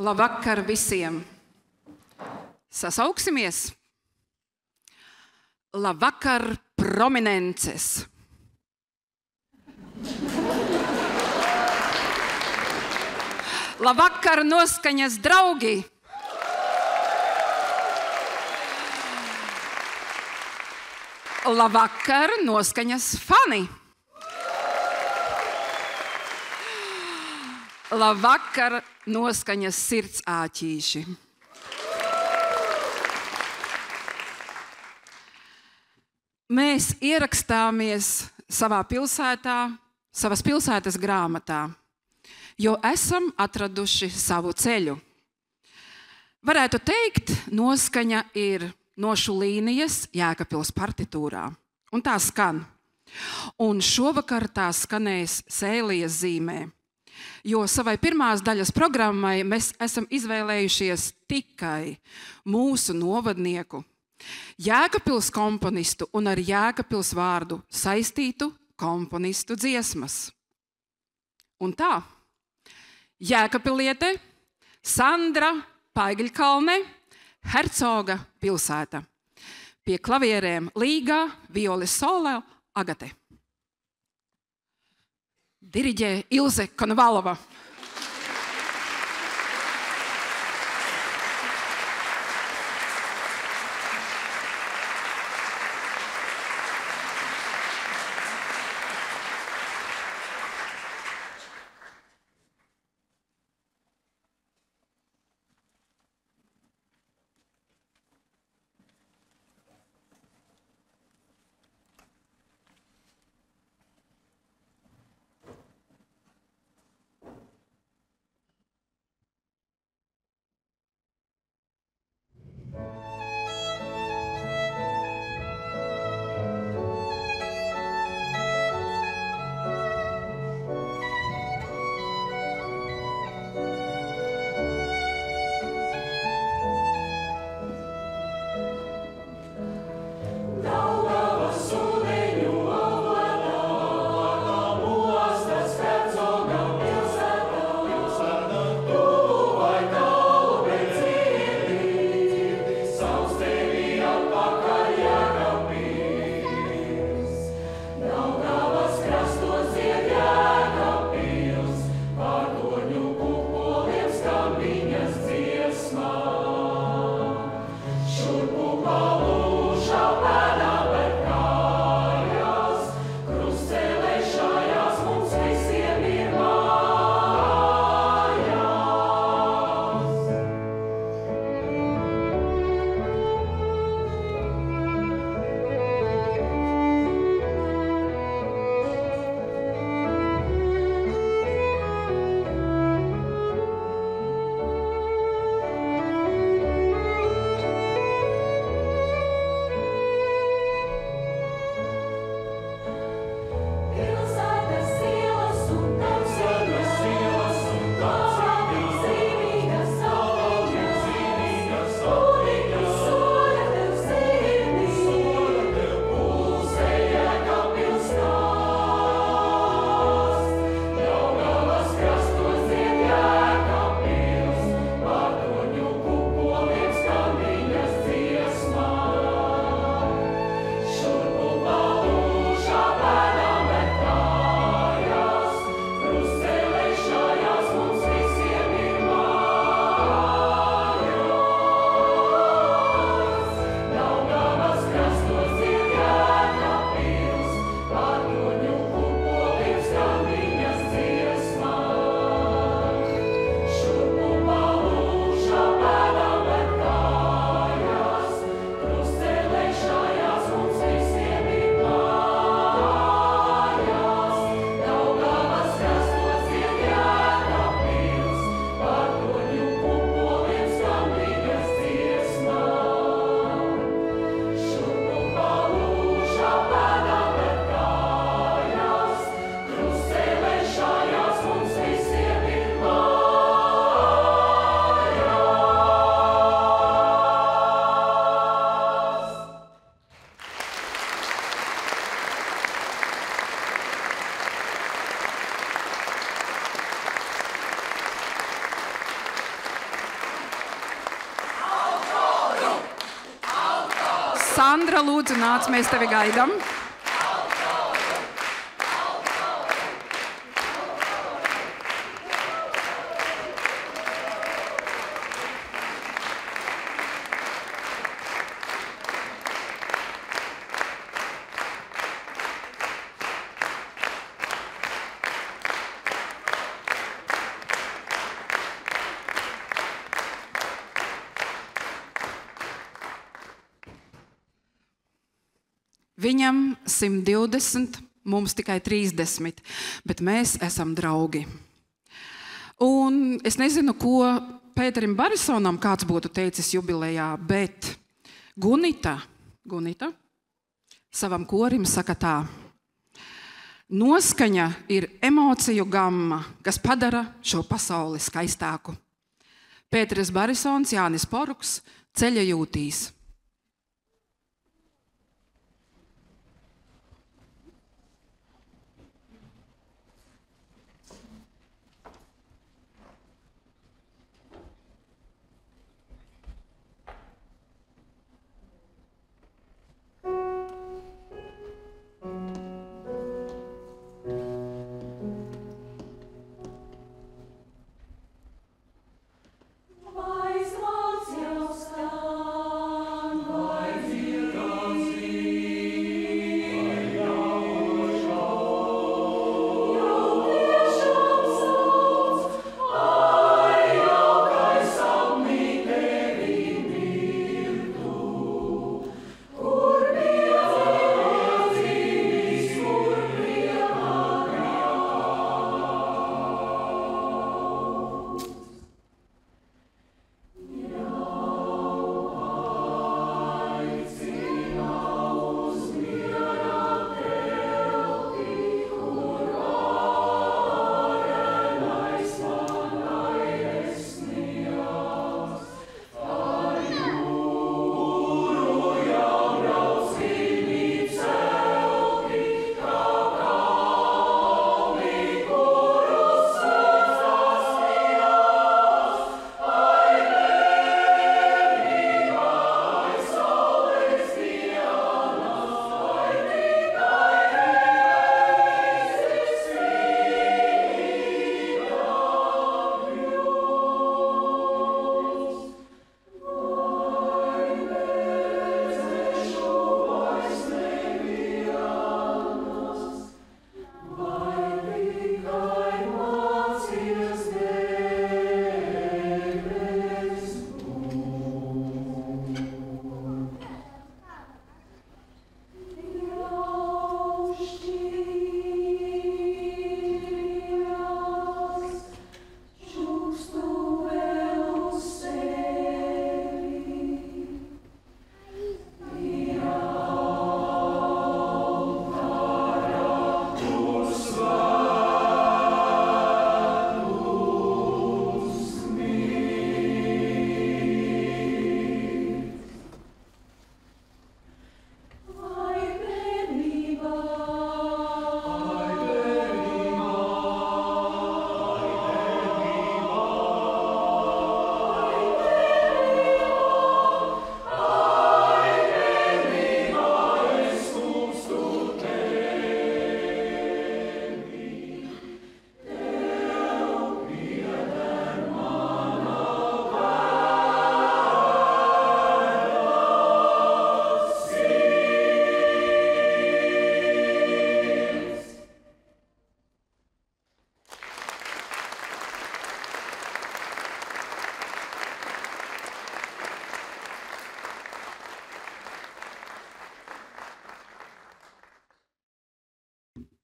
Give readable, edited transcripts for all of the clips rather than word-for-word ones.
Labvakar visiem! Sasauksimies! Labvakar prominences! Labvakar noskaņas draugi! Labvakar noskaņas fani! Labvakar noskaņas sirds āķīši! Mēs ierakstāmies savā pilsētā, savas pilsētas grāmatā, jo esam atraduši savu ceļu. Varētu teikt, noskaņa ir nošu līnijas Jēkabpils partitūrā, un tā skan. Un šovakar tā skanēs Sēlijas zīmē, jo savai pirmās daļas programmai mēs esam izvēlējušies tikai mūsu novadnieku, Jēkabpils komponistu un ar Jēkabpils vārdu saistītu komponistu dziesmas. Un tā, Jēkabpiliete, Sandra Paigļkalne, Hercoga pilsēta. Pie klavierēm Līga, violes solo Agate. Diriģē Ilze Konovalova. Sandra, lūdzu, nāc, mēs tevi gaidām. Viņam 120, mums tikai 30, bet mēs esam draugi. Un es nezinu, ko Pēterim Barisonam kāds būtu teicis jubilejā, bet Gunita savam korim saka tā: noskaņa ir emociju gamma, kas padara šo pasauli skaistāku. Pēteris Barisons, Jānis Poruks, Ceļa jūtīs.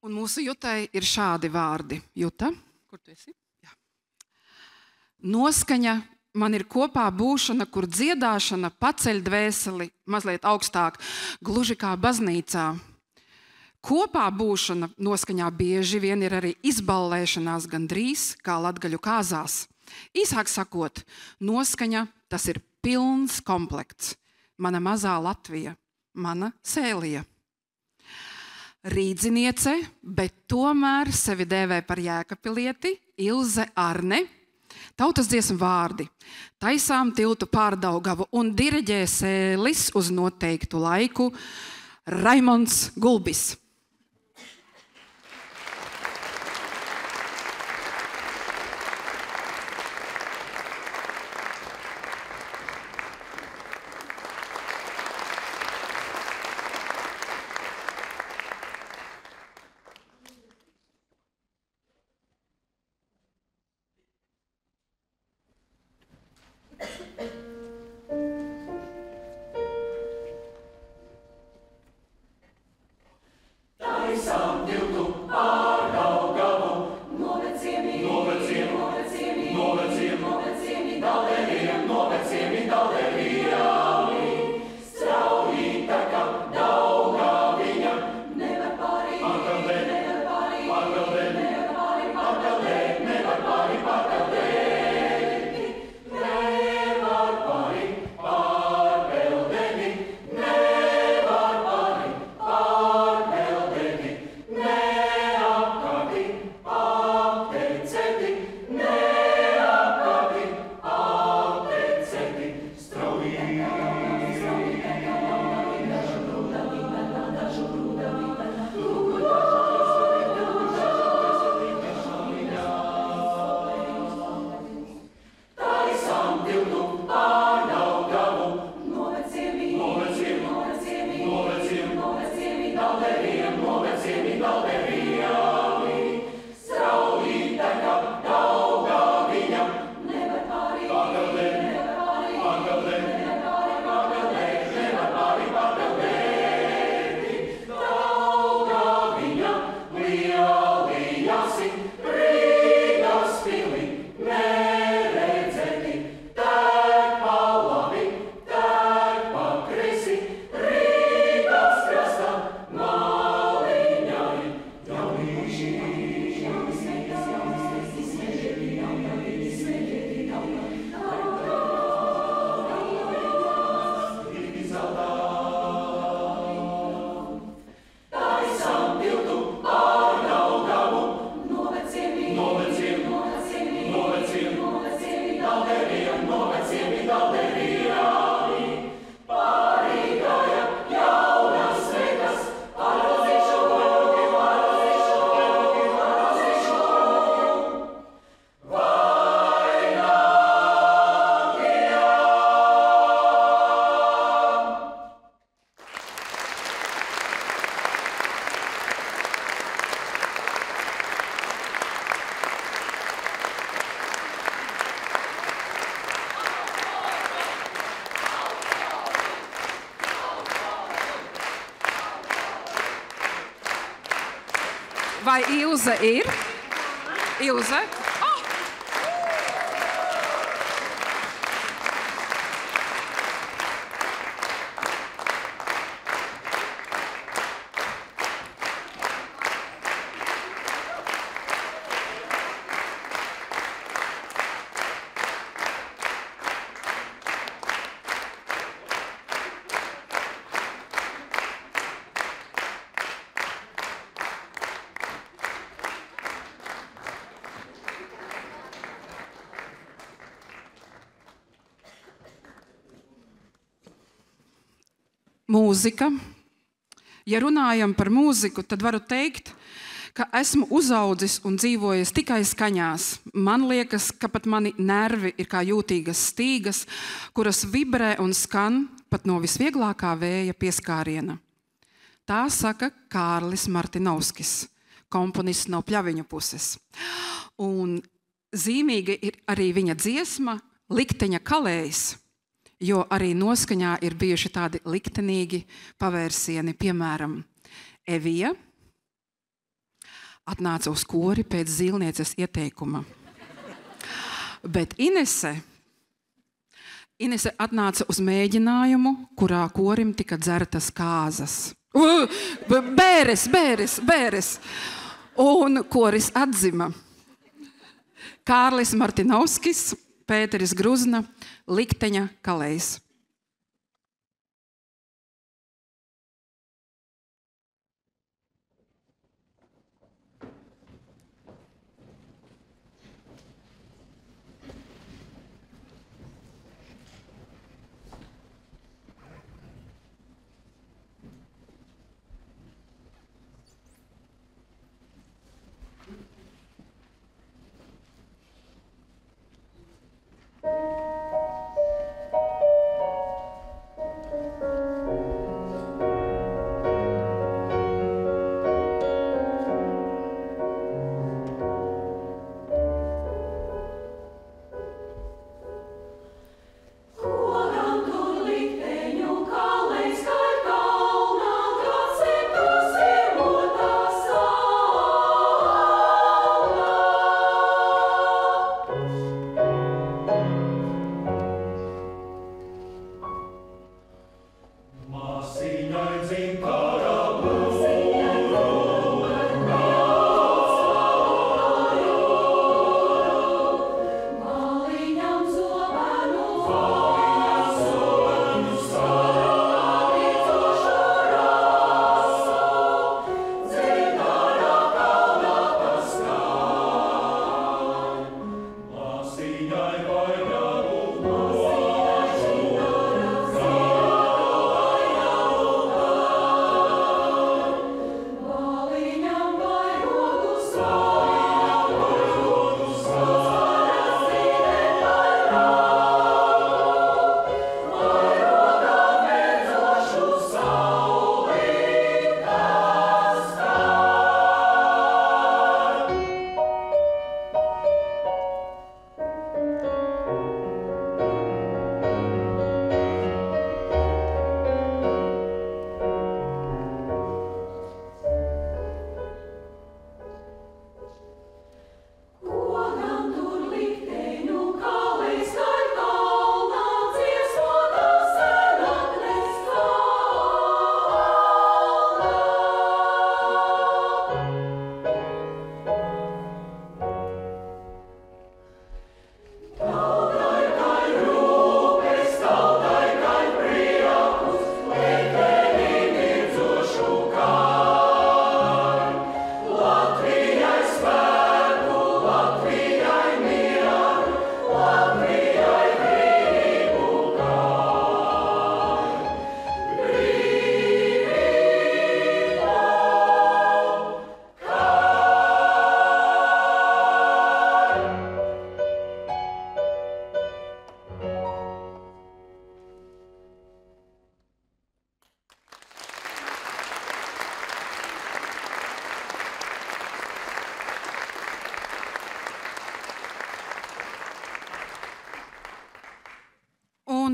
Un mūsu Jutai ir šādi vārdi. Juta, kur tu esi? Jā. Noskaņa man ir kopā būšana, kur dziedāšana paceļ dvēseli mazliet augstāk, gluži kā baznīcā. Kopā būšana noskaņā bieži vien ir arī izballēšanās gandrīz kā latgaļu kāzās. Īsāk sakot, noskaņa tas ir pilns komplekts. Mana mazā Latvija, mana Sēlija. Rīdziniece, bet tomēr sevi dēvē par jēkabpilieti, Ilze Arne, Tautas dziesmu vārdi. Taisām tiltu pār Daugavu un diriģē sēlis uz noteiktu laiku Raimonds Gulbis. Vai Ilze ir? Ilze? Oh! Mūzika. Ja runājam par mūziku, tad varu teikt, ka esmu uzaudzis un dzīvojis tikai skaņās. Man liekas, ka pat mani nervi ir kā jūtīgas stīgas, kuras vibrē un skan pat no visvieglākā vēja pieskāriena. Tā saka Kārlis Martinovskis, komponists no Pļaviņu puses. Un zīmīga ir arī viņa dziesma Likteņa kalējs. Jo arī noskaņā ir bijuši tādi liktenīgi pavērsieni, piemēram, Evija atnāca uz kori pēc zīlnieces ieteikuma. Bet Inese atnāca uz mēģinājumu, kurā korim tika dzertas kāzas. Bēres! Un koris atzima. Kārlis Martinovskis, Pēteris Gruzna, Likteņa kalējs.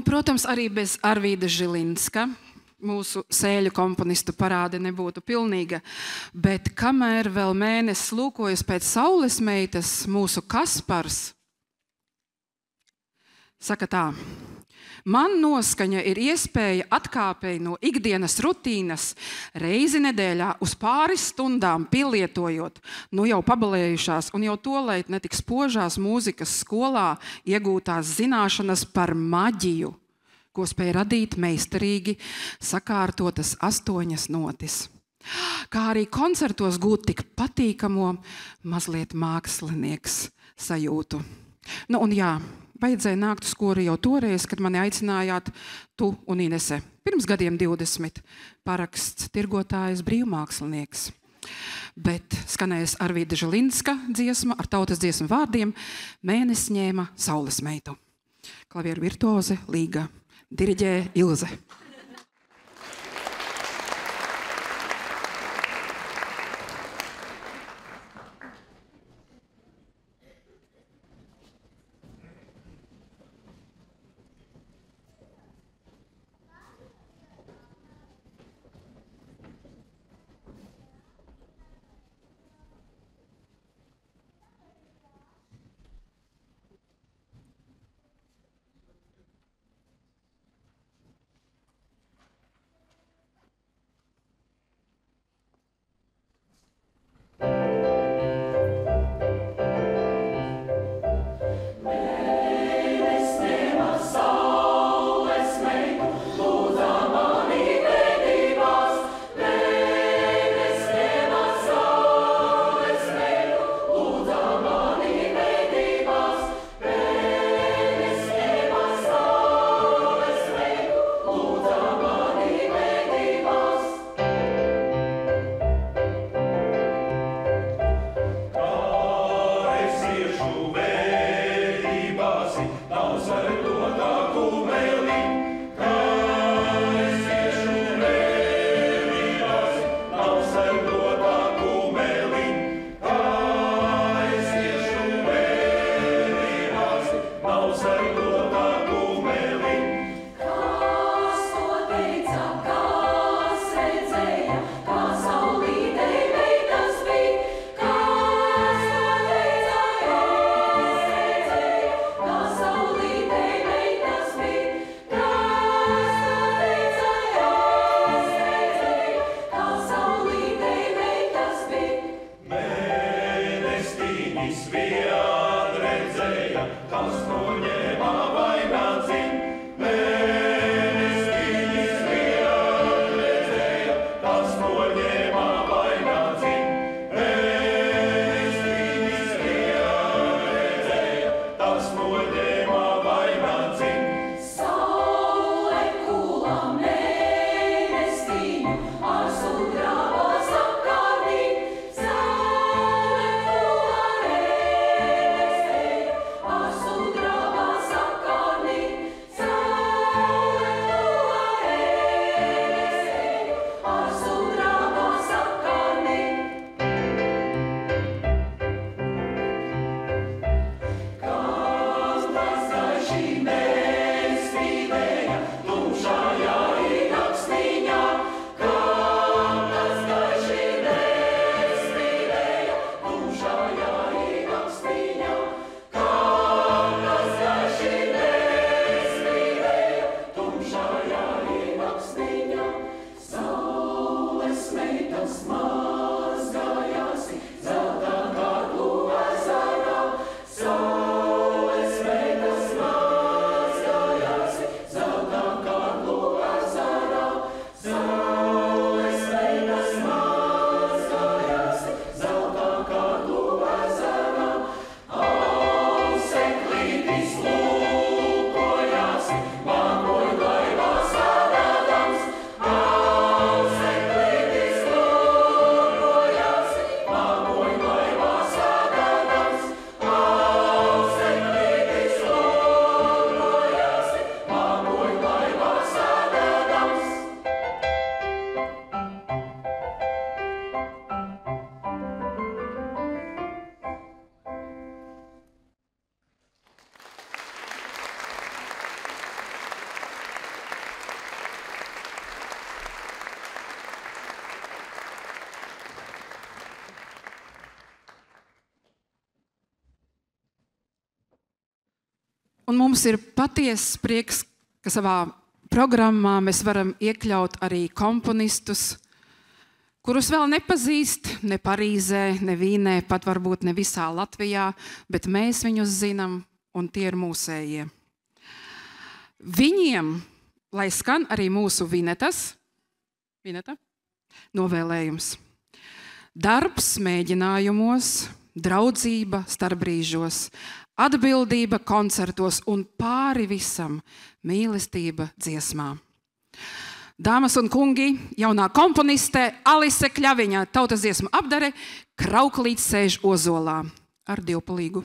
protams, arī bez Arvīda Žilinska mūsu sēļu komponistu parāde nebūtu pilnīga, bet kamēr vēl mēnesis lūkojas pēc saules meitas, mūsu Kaspars saka tā: man noskaņa ir iespēja atkāpēji no ikdienas rutīnas reizi nedēļā uz pāris stundām pielietojot nu jau pabalējušās un jau tolaik netik spožās mūzikas skolā iegūtās zināšanas par maģiju, ko spēj radīt meistarīgi sakārtotas 8 notis. Kā arī koncertos gūt tik patīkamo mazliet mākslinieks sajūtu. Nu un jā, vajadzēja nākt uz koru jau toreiz, kad mani aicinājāt tu un Inese. Pirms gadiem 20, paraksts tirgotājs, brīvmākslinieks. Bet skanēs Arvīda Žilinska dziesma ar tautas dziesmu vārdiem Mēnesis ņēma saules meitu. Klavieru virtuoze Līga, diriģē Ilze. Un mums ir patiesas prieks, ka savā programmā mēs varam iekļaut arī komponistus, kurus vēl nepazīst ne Parīzē, ne Vīnē, pat varbūt ne visā Latvijā, bet mēs viņus zinām, un tie ir mūsējie. Viņiem, lai skan arī mūsu Vineta novēlējums. Darbs mēģinājumos, draudzība starpbrīžos, atbildība koncertos un pāri visam mīlestība dziesmā. Dāmas un kungi, jaunā komponiste Alise Kļaviņa, tautas dziesmu apdare Krauklīts sēž ozolā ar divpalīgu.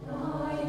Oh,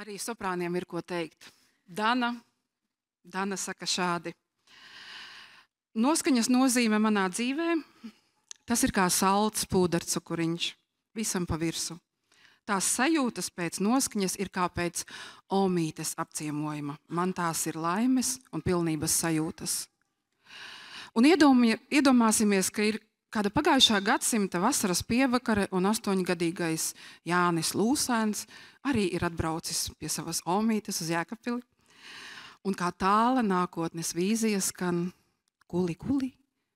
Arī soprāniem ir ko teikt. Dana saka šādi. Noskaņas nozīme manā dzīvē, tas ir kā salds pūdercukuriņš visam pa virsu. Tās sajūtas pēc noskaņas ir kā pēc omītes apciemojuma. Man tās ir laimes un pilnības sajūtas. Un iedomāsimies, ka ir kāda pagājušā gadsimta vasaras pievakare un 8-gadīgais Jānis Lūsēns arī ir atbraucis pie savas omītes uz Jēkabpili. Un kā tāla nākotnes vīzija skan kuli, kuli,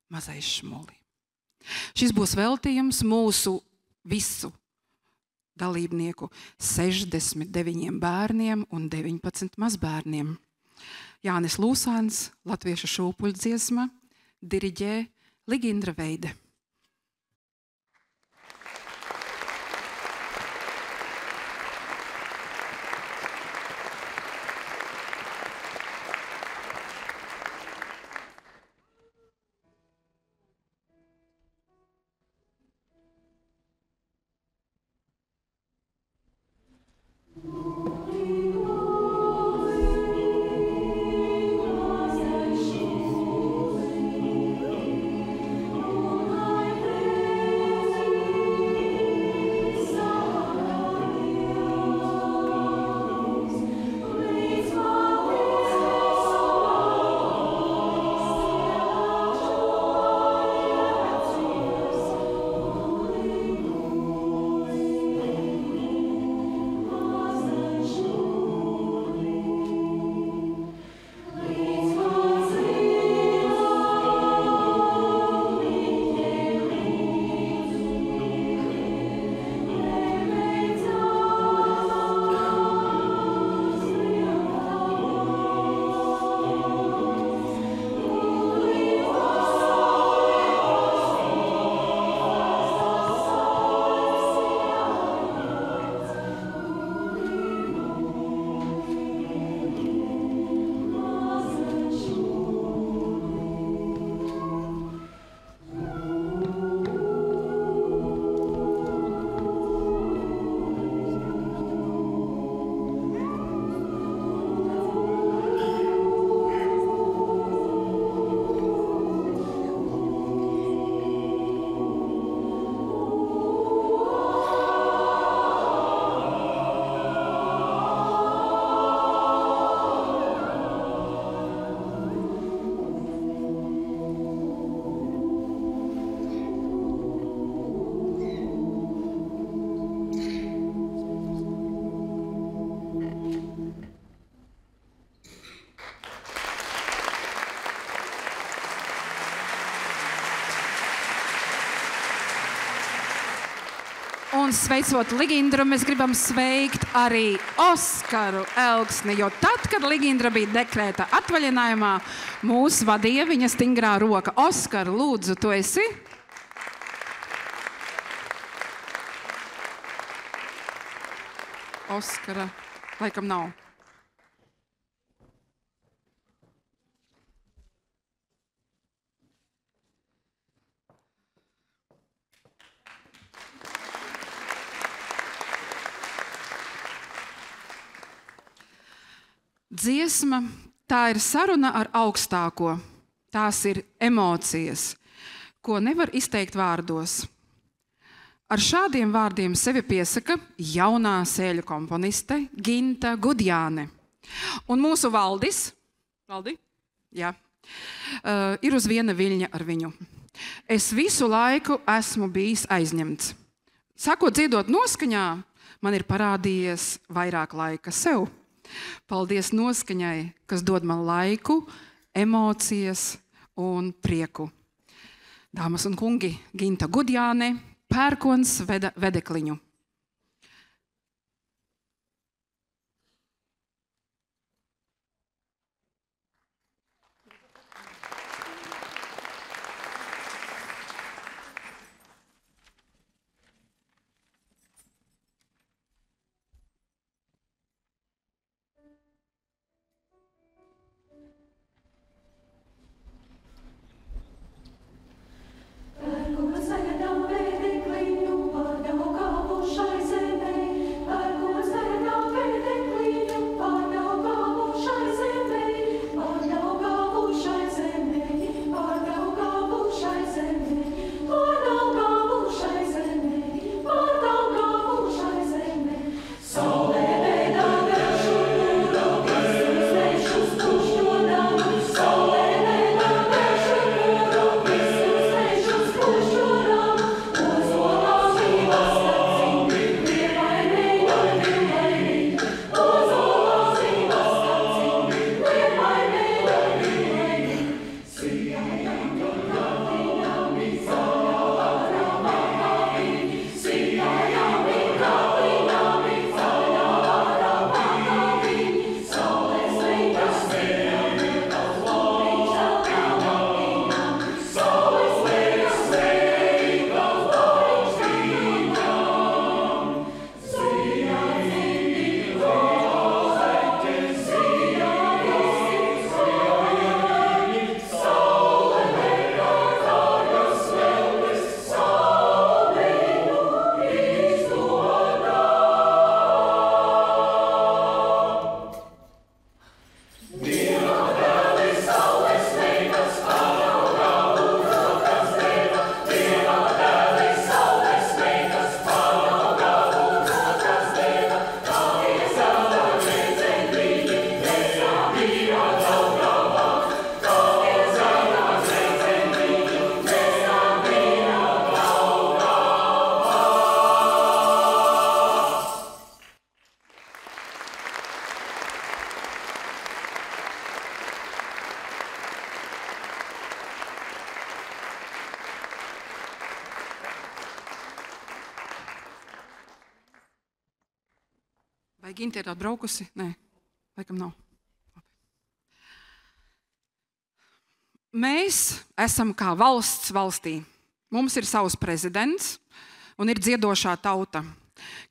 mazais šmuli. Šis būs veltījums mūsu visu dalībnieku 69 bērniem un 19 mazbērniem. Jānis Lūsēns, latviešu šūpuļdziesma, diriģē Ligindra Veide. Un sveicot Ligindru, mēs gribam sveikt arī Oskaru Elksni, jo tad, kad Ligindra bija dekrēta atvaļinājumā, mūs vadīja viņa stingrā roka. Oskar, lūdzu, tu esi? Oskara laikam nav. Dziesma, tā ir saruna ar augstāko. Tās ir emocijas, ko nevar izteikt vārdos. Ar šādiem vārdiem sevi piesaka jaunā sēļu komponiste Ginta Gudjāne. Un mūsu Valdis, jā, ir uz viena viļņa ar viņu. Es visu laiku esmu bijis aizņemts. Sākot dziedot noskaņā, man ir parādījies vairāk laika sev. Paldies noskaņai, kas dod man laiku, emocijas un prieku. Dāmas un kungi, Ginta Gudjāne, Pērkons veda vedekliņu. Pērkons veda vedekliņu, pārdeva kāpušu. Vai Ginta ir atbraukusi? Nē, laikam nav. Mēs esam kā valsts valstī. Mums ir savs prezidents un ir dziedošā tauta,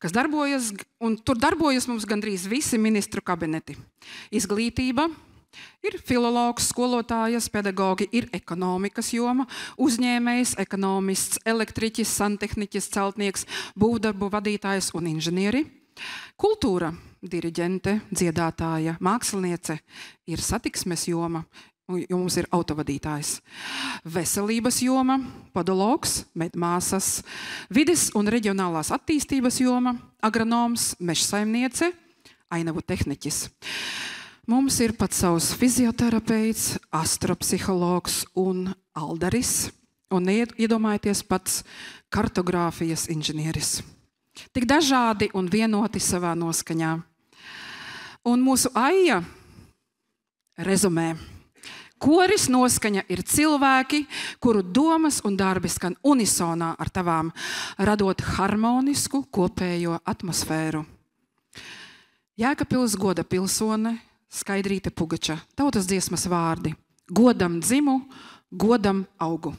kas darbojas, un tur darbojas mums gandrīz visi ministru kabineti. Izglītība, ir filologs, skolotājas, pedagogi, ir ekonomikas joma, uzņēmējs, ekonomists, elektriķis, santehniķis, celtnieks, būvdarbu vadītājs un inženieri. Kultūra, diriģente, dziedātāja, māksliniece, ir satiksmes joma, jo mums ir autovadītājs. Veselības joma, podologs, medmāsas, vides un reģionālās attīstības joma, agronoms, mežsaimniece, ainavu tehniķis. Mums ir pat savs fizioterapeits, astropsihologs un aldaris, un iedomājieties pats kartogrāfijas inženieris. Tik dažādi un vienoti savā noskaņā. Un mūsu aija rezumē. Koris noskaņa ir cilvēki, kuru domas un darbi skan unisonā ar tavām, radot harmonisku kopējo atmosfēru. Jēkabpils goda pilsone, Skaidrīte Pugača, tautas dziesmas vārdi. Godam dzimu, godam augu.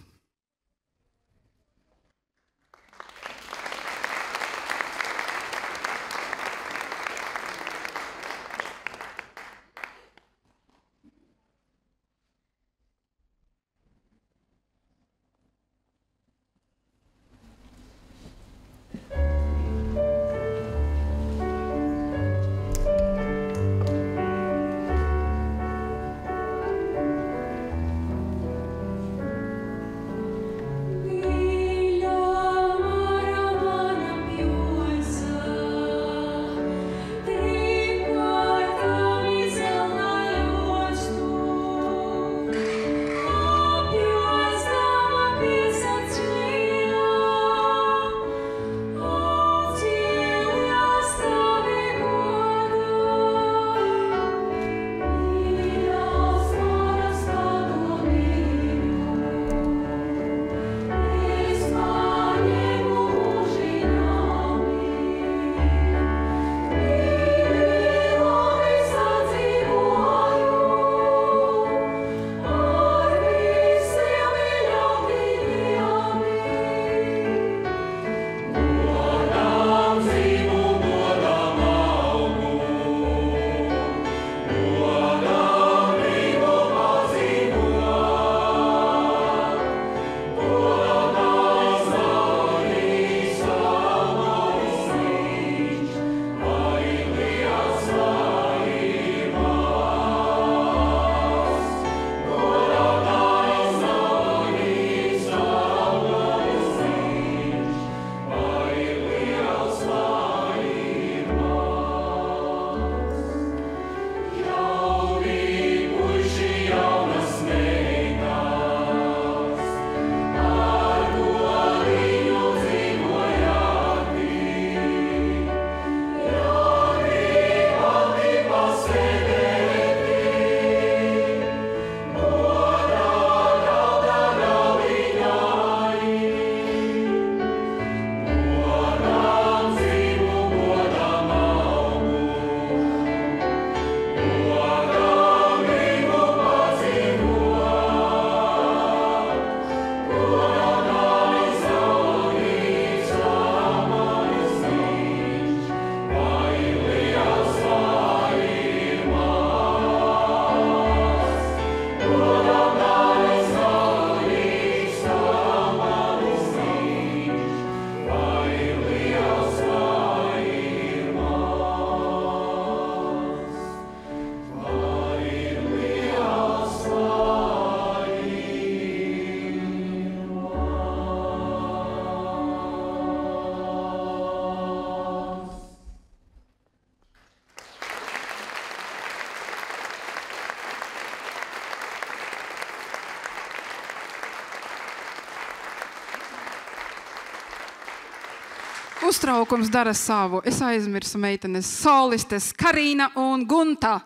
Uztraukums dara savu. Es aizmirsu meitenes solistes Karina un Gunta.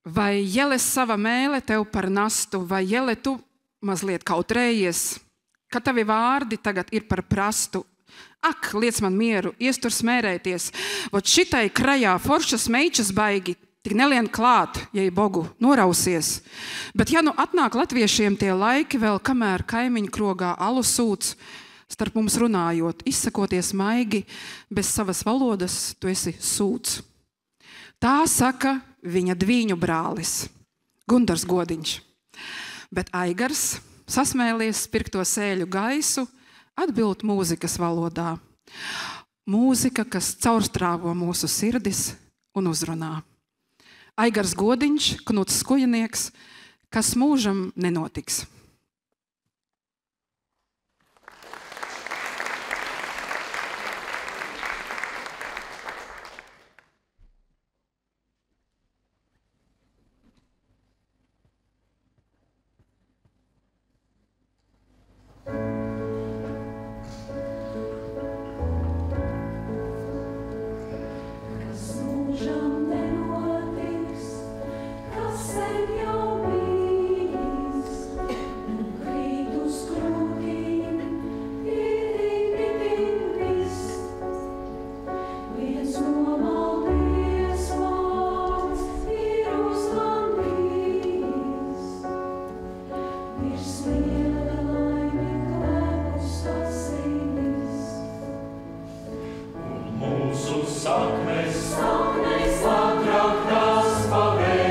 Vai Jele sava mēle tev par nastu, vai Jele tu mazliet kautrējies, ka tavi vārdi tagad ir par prastu. Ak, liec man mieru, iestur smērēties, vot šitai krajā foršas meičas baigi, tik nelien klāt, ja Bogu norausies. Bet ja nu atnāk latviešiem tie laiki vēl, kamēr kaimiņu krogā alu sūds, starp mums runājot, izsakoties maigi, bez savas valodas tu esi sūds. Tā saka viņa dvīņu brālis, Gundars Godiņš. Bet Aigars, sasmēlies spirkto sēļu gaisu, atbild mūzikas valodā. Mūzika, kas caurstrāvo mūsu sirdis un uzrunā. Aigars Godiņš, Knuts Skujinieks, kas mūžam nenotiks. Atrauktās pavējas.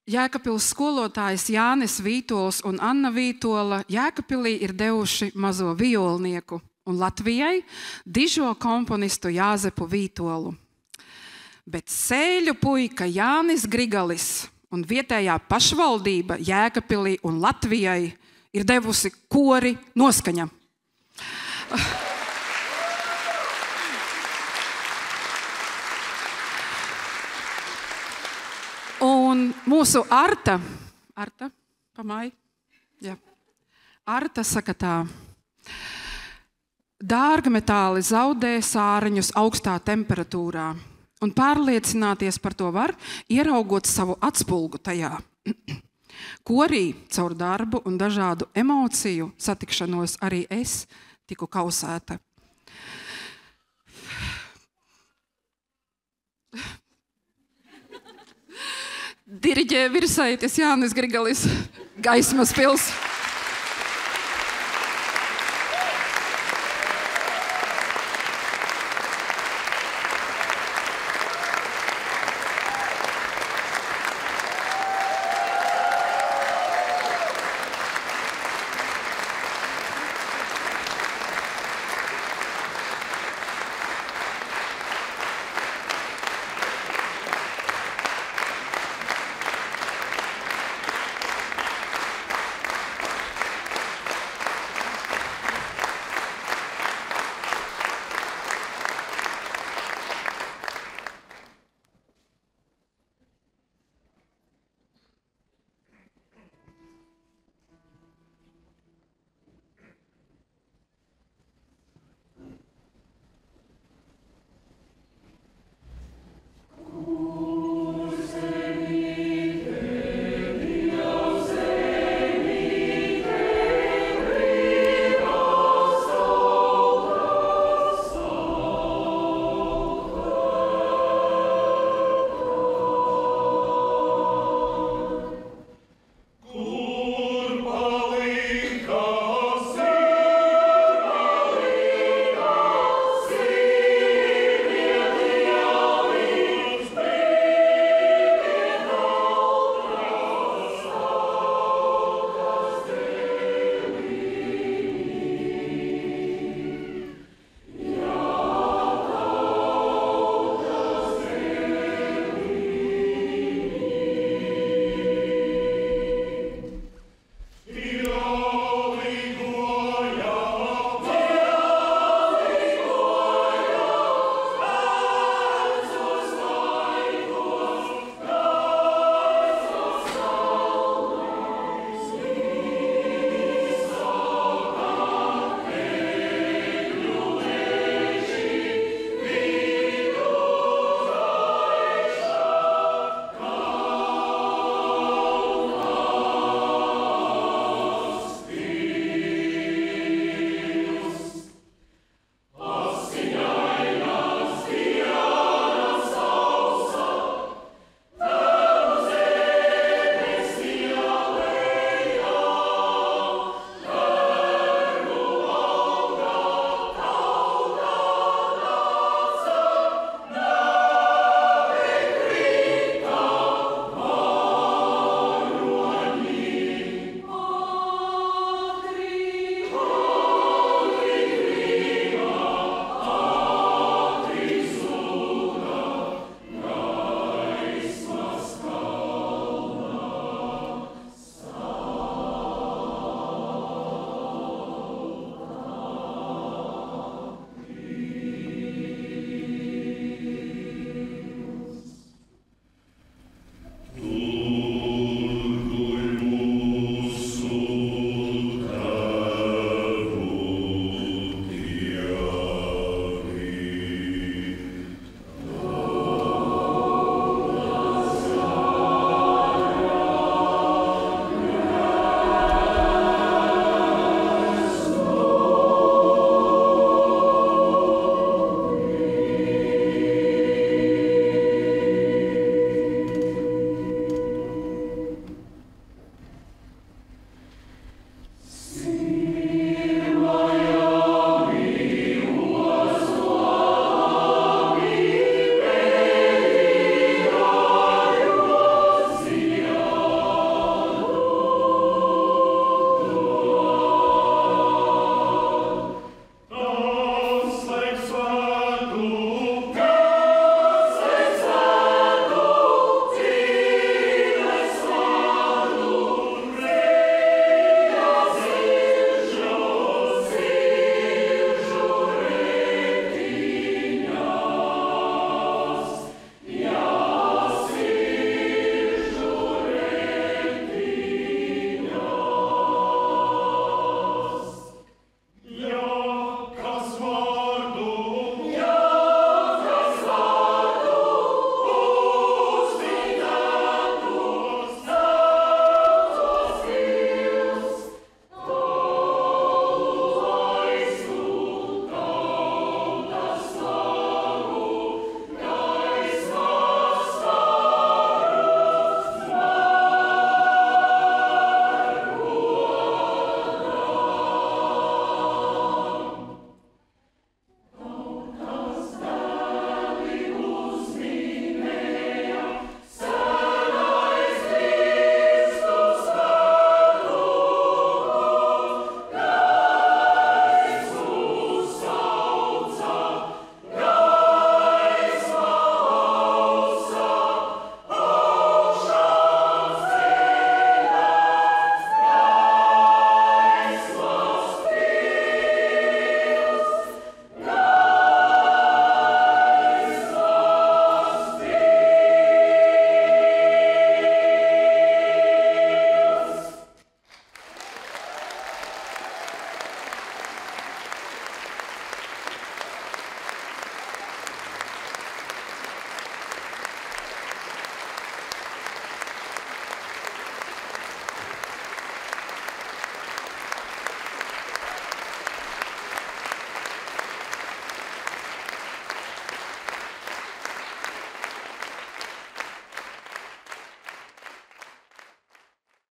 Jēkabpils skolotājs Jānis Vītols un Anna Vītola Jēkabpilī ir devuši mazo violnieku un Latvijai dižo komponistu Jāzepu Vītolu. Bet sēļu puika Jānis Grigalis un vietējā pašvaldība Jēkabpilī un Latvijai ir devusi kori Noskaņa. Un mūsu Arta pamāja? Jā. Arta saka tā. Dārgmetāli zaudē sāriņus augstā temperatūrā, un pārliecināties par to var, ieraugot savu atspulgu tajā. Korī caur darbu un dažādu emociju satikšanos arī es tiku kausēta. Diriģē virsaitis Jānis Grigalis, Gaismas pils.